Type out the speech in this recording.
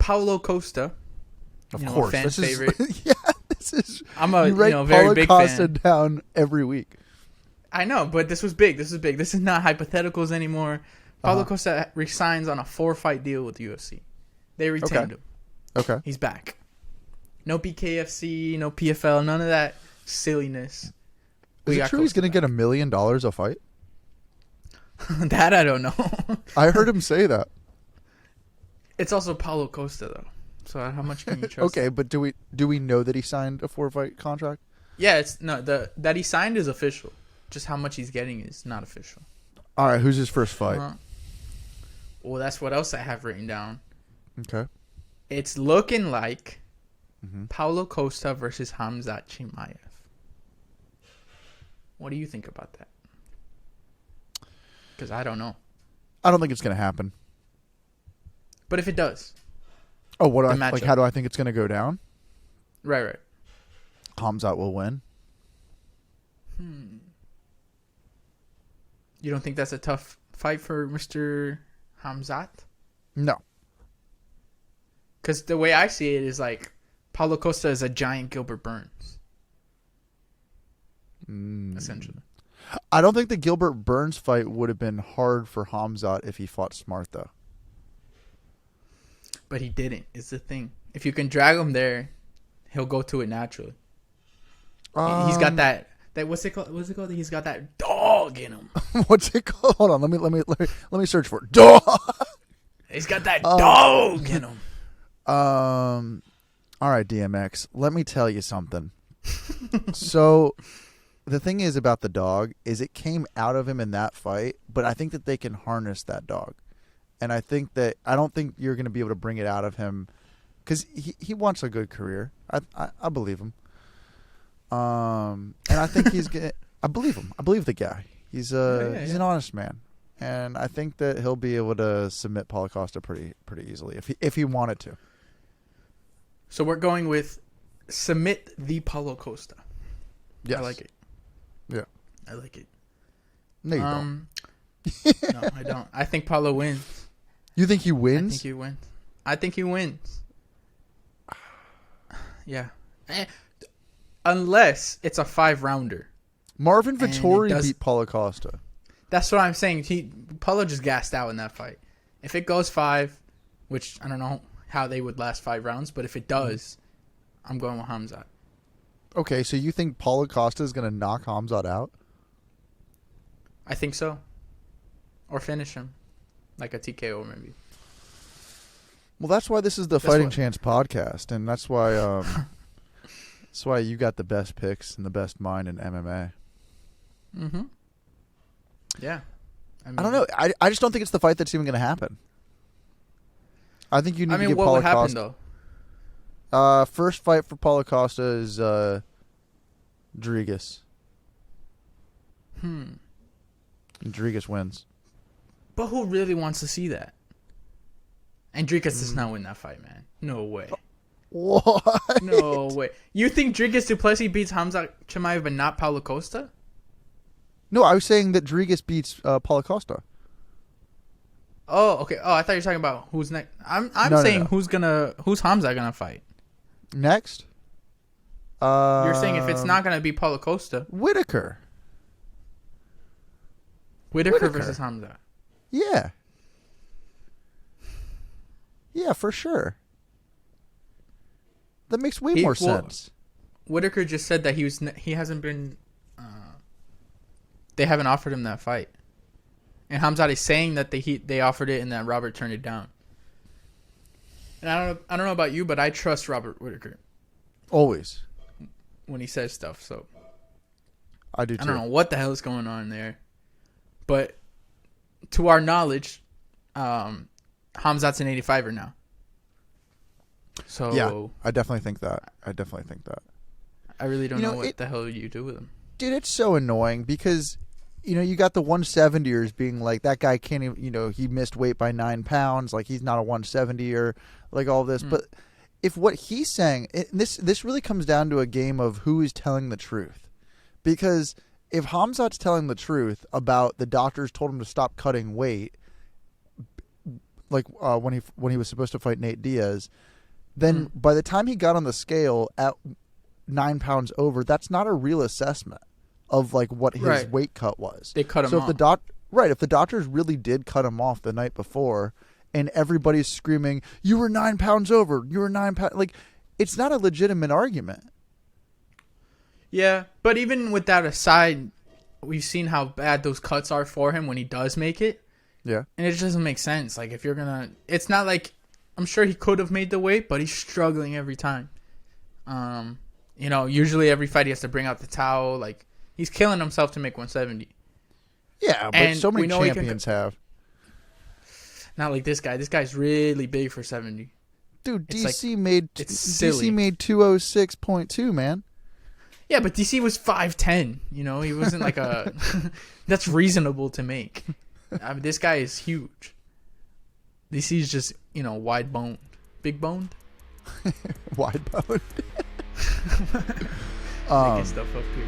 Paulo Costa. Of course. Fan favorite. Yeah, this is. I'm a very Paulo big Costa fan. down every week. I know, but this was big. This is not hypotheticals anymore. Paulo Costa resigns on a 4-fight deal with the UFC. They retained him. Okay. He's back. No BKFC, no PFL, none of that silliness. Is it true he's going to get $1 million a fight? That I don't know. I heard him say that. It's also Paulo Costa though. So how much can you trust? Okay, but do we know that he signed a 4-fight contract? Yeah, that he signed is official. Just how much he's getting is not official. All right, who's his first fight? Well, that's what else I have written down. Okay. It's looking like Paulo Costa versus Khamzat Chimaev. What do you think about that? Because I don't know. I don't think it's going to happen. But if it does. Oh, how do I think it's going to go down? Right. Khamzat will win. You don't think that's a tough fight for Mr. Khamzat? No. Because the way I see it is like Paulo Costa is a giant Gilbert Burns. Essentially. I don't think the Gilbert Burns fight would have been hard for Khamzat if he fought smart, though. But he didn't, is the thing. If you can drag him there, he'll go to it naturally. He's got that what's it called? He's got that dog in him. What's it called? Hold on, let me search for it. Dog. He's got that dog in him. All right, DMX. Let me tell you something. So, the thing is about the dog is it came out of him in that fight, but I think that they can harness that dog, and I don't think you're going to be able to bring it out of him because he wants a good career. I believe him. And I think he's gonna. I believe him. I believe the guy. He's an honest man, and I think that he'll be able to submit Paulo Costa pretty easily if he wanted to. So we're going with submit the Paulo Costa. Yes. I like it. Yeah, I like it. No, you don't. No, I don't. I think Paulo wins. You think he wins? I think he wins. Yeah. Unless it's a 5-rounder. Marvin Vettori beat Paulo Costa. That's what I'm saying. Paulo just gassed out in that fight. If it goes 5, which I don't know how they would last 5 rounds, but if it does, I'm going with Khamzat. Okay, so you think Paulo Costa is going to knock Khamzat out? I think so. Or finish him. Like a TKO maybe. Well, that's why this is the Fighting Chance podcast, and that's why you got the best picks and the best mind in MMA. Mm-hmm. Yeah. I don't know. I just don't think it's the fight that's even going to happen. I think you need to get what Paulo would happen, Costa. Though? First fight for Paulo Costa is Drigas. Drigas wins. But who really wants to see that? And Drigas does not win that fight, man. No way. What? No way. You think Drigas Duplessis beats Khamzat Chimaev but not Paulo Costa? No, I was saying that Drigas beats Paulo Costa. Oh, okay. Oh, I thought you were talking about who's next. I'm saying who's Khamzat gonna fight? Next? You're saying if it's not gonna be Paulo Costa, Whitaker versus Khamzat. Yeah. Yeah, for sure. That makes way more sense. Whitaker just said that he hasn't been. They haven't offered him that fight, and Khamzat is saying that they offered it and that Robert turned it down. And I don't know about you, but I trust Robert Whitaker. Always. When he says stuff, so. I do too. I don't know what the hell is going on there, but to our knowledge, Khamzat's an 85er now. So yeah, I definitely think that. I really don't know what the hell you do with him. Dude, it's so annoying because, you got the 170ers being like, that guy can't even, he missed weight by 9 pounds. Like, he's not a 170er, like all this. But if what he's saying, this really comes down to a game of who is telling the truth. Because if Khamzat's telling the truth about the doctors told him to stop cutting weight, like when he was supposed to fight Nate Diaz, then by the time he got on the scale at 9 pounds over, that's not a real assessment of like what his weight cut was. They cut him off. If the doctors really did cut him off the night before, and everybody's screaming, "You were 9 pounds over. You were 9 pounds." Like, it's not a legitimate argument. Yeah, but even with that aside, we've seen how bad those cuts are for him when he does make it. Yeah. And it just doesn't make sense. Like, if you're going to... It's not like... I'm sure he could have made the weight, but he's struggling every time. Usually every fight he has to bring out the towel. Like, he's killing himself to make 170. Yeah, but and so many champions have. Not like this guy. This guy's really big for 70. Dude, it's DC made 206.2, man. Yeah, but DC was 5'10". He wasn't like a... That's reasonable to make. I mean, this guy is huge. DC's just, wide boned. Big boned? Wide boned. Making stuff up here.